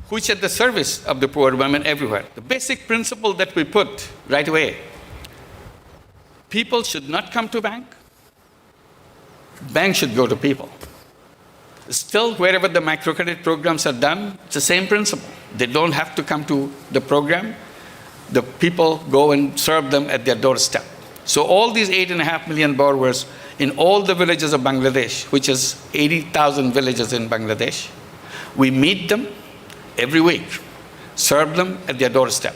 which are at the service of the poor women everywhere. The basic principle that we put right away: people should not come to bank. Bank should go to people. Still, wherever the microcredit programs are done, it's the same principle. They don't have to come to the program. The people go and serve them at their doorstep. So all these 8.5 million borrowers in all the villages of Bangladesh, which is 80,000 villages in Bangladesh, we meet them every week, serve them at their doorstep.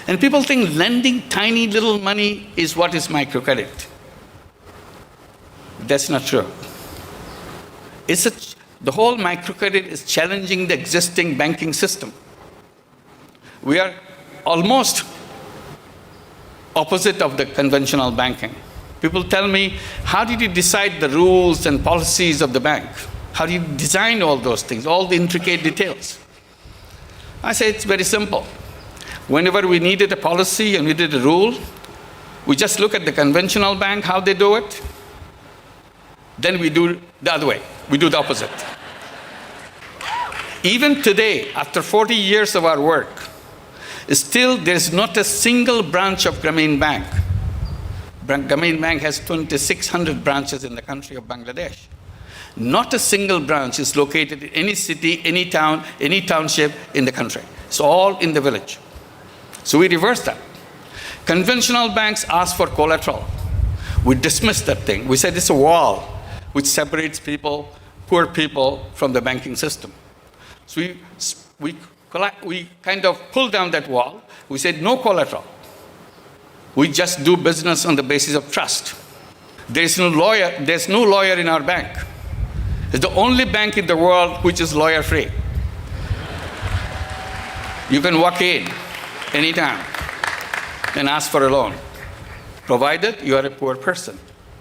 And people think lending tiny little money is what is microcredit. That's not true. The whole microcredit is challenging the existing banking system. We are almost opposite of the conventional banking. People tell me, how did you decide the rules and policies of the bank? How do you design all those things, all the intricate details? I say it's very simple. Whenever we needed a policy and we needed a rule, we just look at the conventional bank, how they do it. Then we do the other way. We do the opposite. Even today, after 40 years of our work, still there is not a single branch of Grameen Bank. Grameen Bank has 2,600 branches in the country of Bangladesh. Not a single branch is located in any city, any town, any township in the country. It's all in the village. So we reverse that. Conventional banks ask for collateral. We dismiss that thing. We said it's a wall which separates people, poor people, from the banking system. So we kind of pull down that wall. We said no collateral. We just do business on the basis of trust. There's no lawyer in our bank. It's the only bank in the world which is lawyer-free. You can walk in anytime and ask for a loan, provided you are a poor person.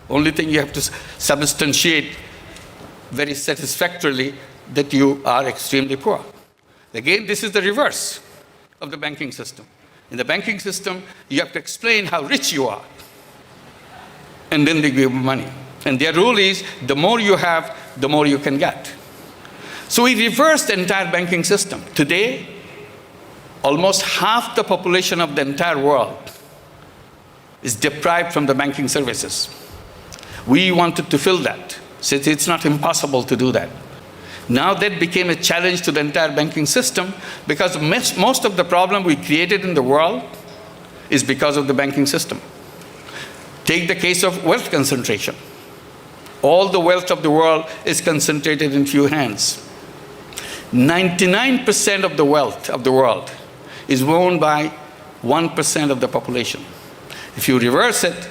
Only thing you have to substantiate very satisfactorily that you are extremely poor. Again, this is the reverse of the banking system. In the banking system, you have to explain how rich you are, and then they give you money. And their rule is, the more you have, the more you can get. So we reversed the entire banking system. Today, almost half the population of the entire world is deprived from the banking services. We wanted to fill that. So it's not impossible to do that. Now that became a challenge to the entire banking system, because most of the problem we created in the world is because of the banking system. Take the case of wealth concentration. All the wealth of the world is concentrated in few hands. 99% of the wealth of the world is owned by 1% of the population. If you reverse it,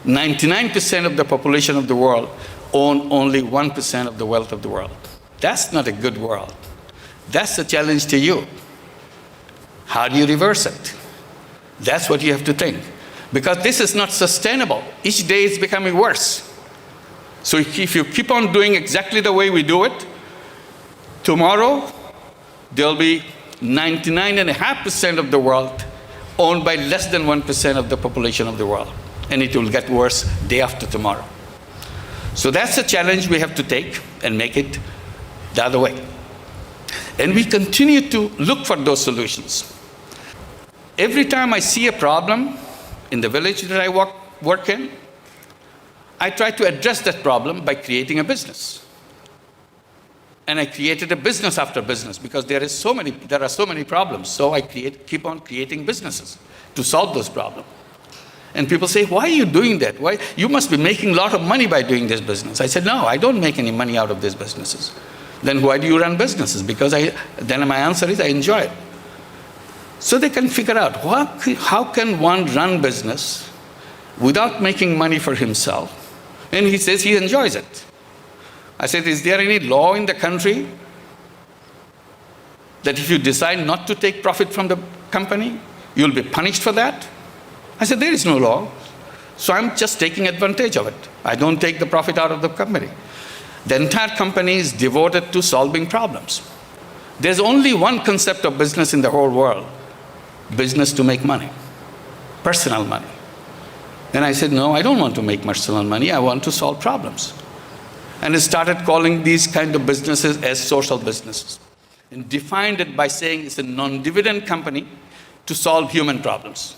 99% of the population of the world own only 1% of the wealth of the world. That's not a good world. That's the challenge to you. How do you reverse it? That's what you have to think. Because this is not sustainable. Each day it's becoming worse. So if you keep on doing exactly the way we do it, tomorrow there'll be 99.5% of the world owned by less than 1% of the population of the world. And it will get worse day after tomorrow. So that's a challenge we have to take and make it the other way. And we continue to look for those solutions. Every time I see a problem in the village that I work in, I try to address that problem by creating a business. And I created a business after business because there are so many problems. So I keep on creating businesses to solve those problems. And people say, why are you doing that? Why? You must be making a lot of money by doing this business. I said, no, I don't make any money out of these businesses. Then why do you run businesses? Because then my answer is, I enjoy it. So they can figure out, how can one run business without making money for himself? And he says he enjoys it. I said, is there any law in the country that if you decide not to take profit from the company, you'll be punished for that? I said, there is no law. So I'm just taking advantage of it. I don't take the profit out of the company. The entire company is devoted to solving problems. There's only one concept of business in the whole world: business to make money, personal money. And I said, no, I don't want to make personal money. I want to solve problems. And I started calling these kind of businesses as social businesses. and defined it by saying it's a non-dividend company to solve human problems.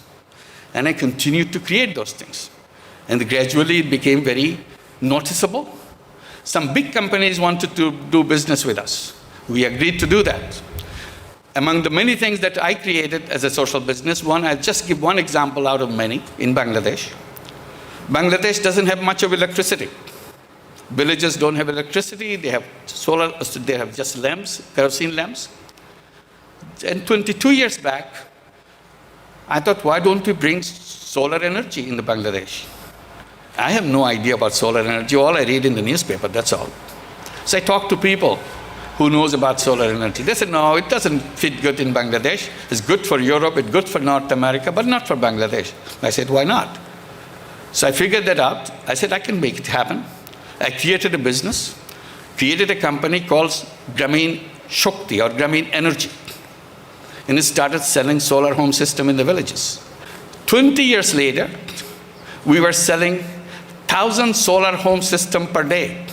And I continued to create those things. And gradually it became very noticeable. Some big companies wanted to do business with us. We agreed to do that. Among the many things that I created as a social business, I'll just give one example out of many in Bangladesh. Bangladesh doesn't have much of electricity. Villages don't have electricity, they have they have just lamps, kerosene lamps. And 22 years back, I thought, why don't we bring solar energy in the Bangladesh? I have no idea about solar energy, all I read in the newspaper, that's all. So I talked to people who knows about solar energy. They said, no, it doesn't fit good in Bangladesh. It's good for Europe, it's good for North America, but not for Bangladesh. I said, why not? So I figured that out. I said, I can make it happen. I created a business, created a company called Grameen Shakti or Grameen Energy. And it started selling solar home system in the villages. 20 years later, we were selling 1,000 solar home system per day.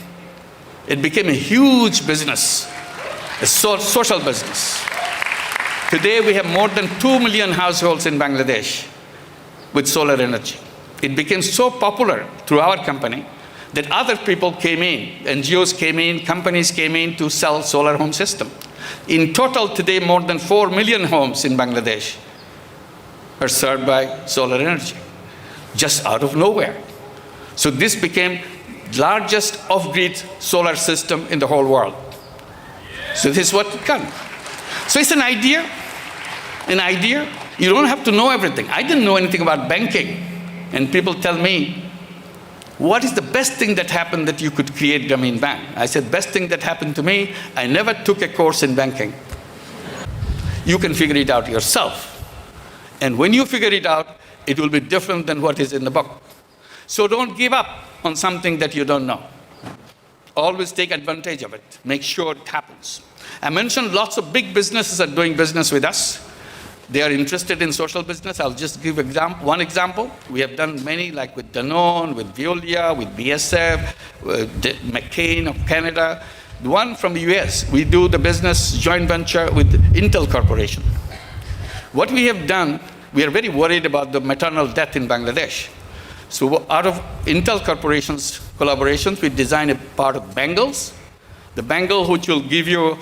It became a huge business, a social business. Today we have more than 2 million households in Bangladesh with solar energy. It became so popular through our company that other people came in, NGOs came in, companies came in to sell solar home system. In total today, more than 4 million homes in Bangladesh are served by solar energy, just out of nowhere. So this became largest off-grid solar system in the whole world. So this is what it can. So it's an idea. You don't have to know everything. I didn't know anything about banking. And people tell me, what is the best thing that happened that you could create Grameen Bank? I said, best thing that happened to me, I never took a course in banking. You can figure it out yourself. And when you figure it out, it will be different than what is in the book. So don't give up on something that you don't know. Always take advantage of it. Make sure it happens. I mentioned lots of big businesses are doing business with us. They are interested in social business. I'll just give one example. We have done many, like with Danone, with Veolia, with BSF, McCain of Canada. The one from the US, we do the business joint venture with Intel Corporation. What we have done, we are very worried about the maternal death in Bangladesh. So out of Intel Corporation's collaborations, we designed a part of bangles. The bangle which will give you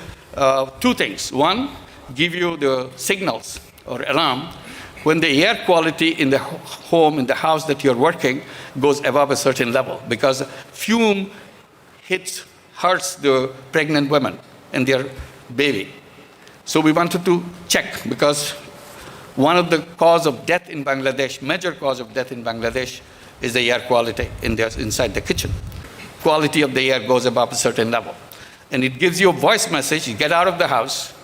two things. One, give you the signals or alarm when the air quality in the home, in the house that you're working, goes above a certain level, because fume hurts the pregnant women and their baby. So we wanted to check, because one of the cause of death in Bangladesh, major cause of death in Bangladesh, is the air quality inside the kitchen. Quality of the air goes above a certain level. And it gives you a voice message, you get out of the house,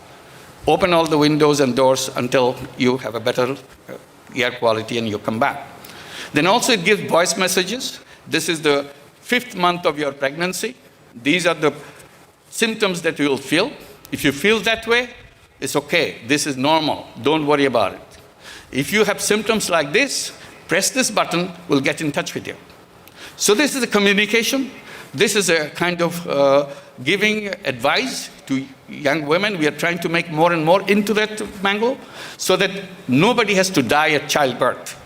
open all the windows and doors until you have a better air quality and you come back. Then also it gives voice messages. This is the 5th month of your pregnancy. These are the symptoms that you will feel. If you feel that way, it's okay. This is normal. Don't worry about it. If you have symptoms like this, press this button, we'll get in touch with you. So this is a communication. This is a kind of giving advice to young women. We are trying to make more and more into that mango so that nobody has to die at childbirth.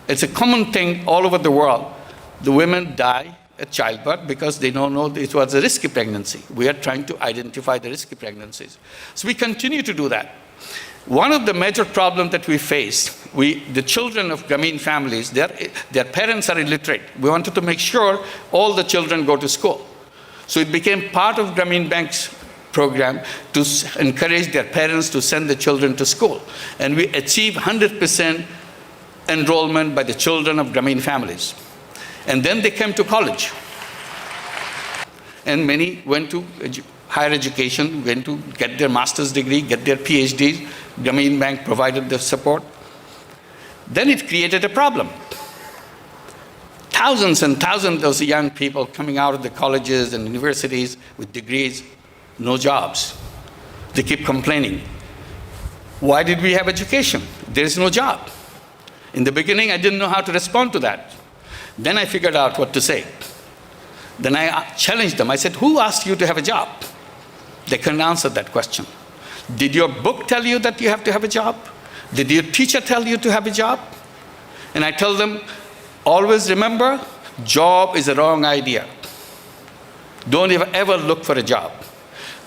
It's a common thing all over the world. The women die at childbirth because they don't know it was a risky pregnancy. We are trying to identify the risky pregnancies. So we continue to do that. One of the major problems that we face, the children of Grameen families, their parents are illiterate. We wanted to make sure all the children go to school. So it became part of Grameen Bank's program to encourage their parents to send the children to school. And we achieved 100% enrollment by the children of Grameen families. And then they came to college. And many went to higher education, went to get their master's degree, get their PhDs. Grameen Bank provided the support. Then it created a problem. Thousands and thousands of those young people coming out of the colleges and universities with degrees, no jobs. They keep complaining. Why did we have education? There is no job. In the beginning, I didn't know how to respond to that. Then I figured out what to say. Then I challenged them. I said, who asked you to have a job? They couldn't answer that question. Did your book tell you that you have to have a job? Did your teacher tell you to have a job? And I tell them, always remember, job is a wrong idea. Don't ever look for a job.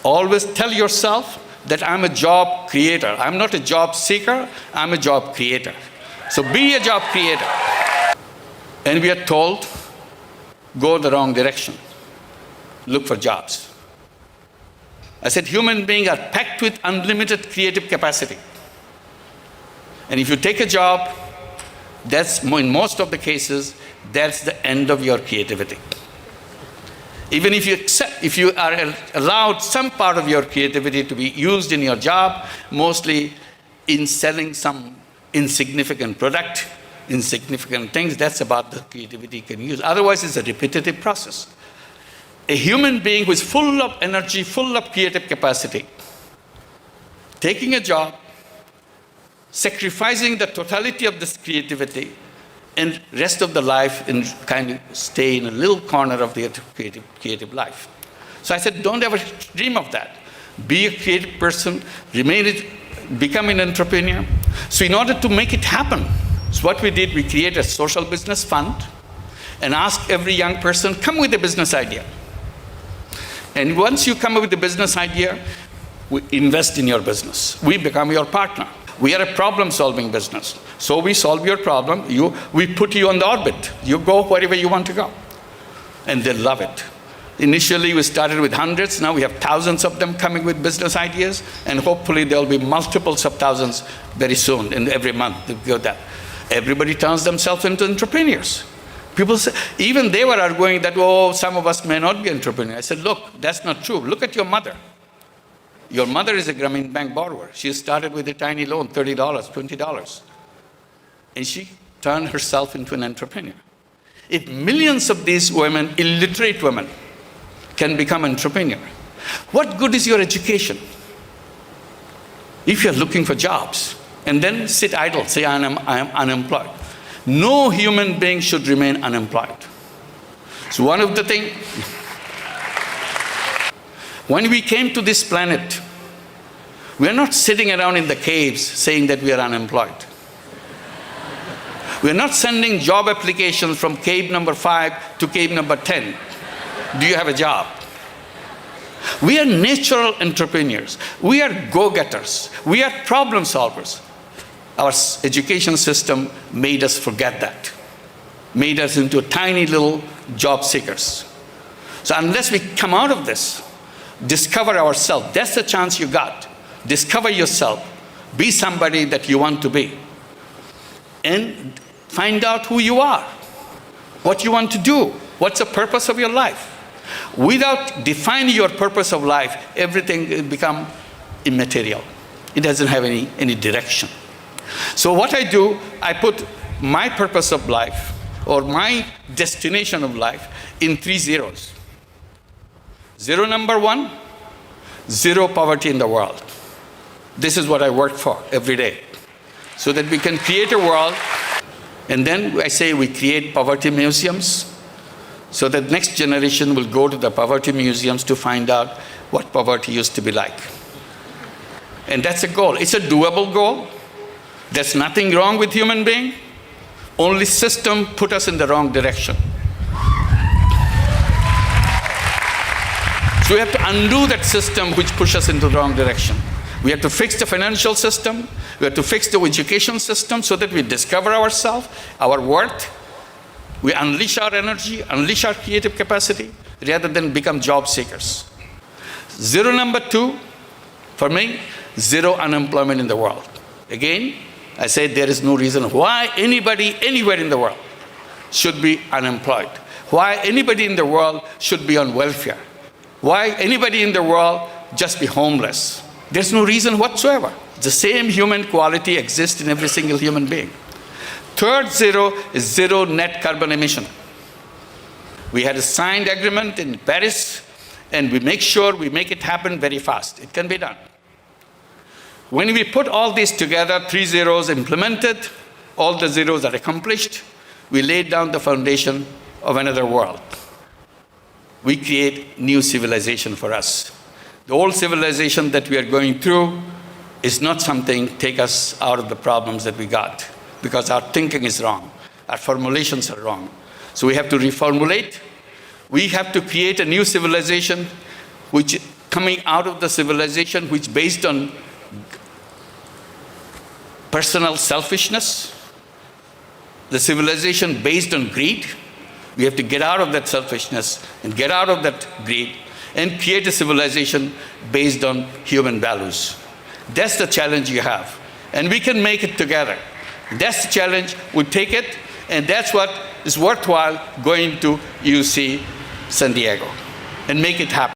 Always tell yourself that I'm a job creator. I'm not a job seeker, I'm a job creator. So be a job creator. And we are told, go the wrong direction. Look for jobs. I said, human beings are packed with unlimited creative capacity. And if you take a job, that's, in most of the cases, that's the end of your creativity. Even if you are allowed some part of your creativity to be used in your job, mostly in selling some insignificant product, insignificant things, that's about the creativity you can use. Otherwise, it's a repetitive process. A human being who is full of energy, full of creative capacity, taking a job, sacrificing the totality of this creativity, and rest of the life and kind of stay in a little corner of the creative life. So I said, don't ever dream of that. Be a creative person, become an entrepreneur. So in order to make it happen, so what we did, we created a social business fund and asked every young person, come with a business idea. And once you come up with a business idea, we invest in your business. We become your partner. We are a problem-solving business. So we solve your problem. We put you on the orbit. You go wherever you want to go. And they love it. Initially, we started with hundreds. Now we have thousands of them coming with business ideas. And hopefully, there will be multiples of thousands very soon, and every month. That. Everybody turns themselves into entrepreneurs. People say, even they were arguing that, oh, some of us may not be entrepreneurs. I said, look, that's not true. Look at your mother. Your mother is a Grameen Bank borrower. She started with a tiny loan, $30, $20. And she turned herself into an entrepreneur. If millions of these women, illiterate women, can become entrepreneurs, what good is your education if you're looking for jobs and then sit idle, say I am unemployed? No human being should remain unemployed. So one of the things, when we came to this planet, we are not sitting around in the caves saying that we are unemployed. We are not sending job applications from cave number 5 to cave number 10. Do you have a job? We are natural entrepreneurs. We are go-getters. We are problem solvers. Our education system made us forget that, made us into tiny little job seekers. So unless we come out of this, discover ourselves. That's the chance you got. Discover yourself. Be somebody that you want to be. And find out who you are, what you want to do, what's the purpose of your life. Without defining your purpose of life, everything will become immaterial. It doesn't have any direction. So what I do, I put my purpose of life or my destination of life in 3 zeros. Zero number 1, zero poverty in the world. This is what I work for every day, so that we can create a world. And then I say we create poverty museums, so that next generation will go to the poverty museums to find out what poverty used to be like. And that's a goal. It's a doable goal. There's nothing wrong with human being. Only system put us in the wrong direction. So we have to undo that system which pushed us into the wrong direction. We have to fix the financial system. We have to fix the education system so that we discover ourselves, our worth. We unleash our energy, unleash our creative capacity, rather than become job seekers. Zero number 2, for me, zero unemployment in the world. Again, I say there is no reason why anybody anywhere in the world should be unemployed. Why anybody in the world should be on welfare. Why anybody in the world just be homeless. There's no reason whatsoever. The same human quality exists in every single human being. Third zero is zero net carbon emission. We had a signed agreement in Paris, and we make sure we make it happen very fast. It can be done. When we put all these together, 3 zeros implemented, all the zeros are accomplished, we laid down the foundation of another world. We create new civilization for us. The old civilization that we are going through is not something take us out of the problems that we got, because our thinking is wrong. Our formulations are wrong. So we have to reformulate. We have to create a new civilization, which coming out of the civilization which based on personal selfishness, the civilization based on greed. We have to get out of that selfishness and get out of that greed and create a civilization based on human values. That's the challenge you have. And we can make it together. That's the challenge. We take it, and that's what is worthwhile going to UC San Diego and make it happen.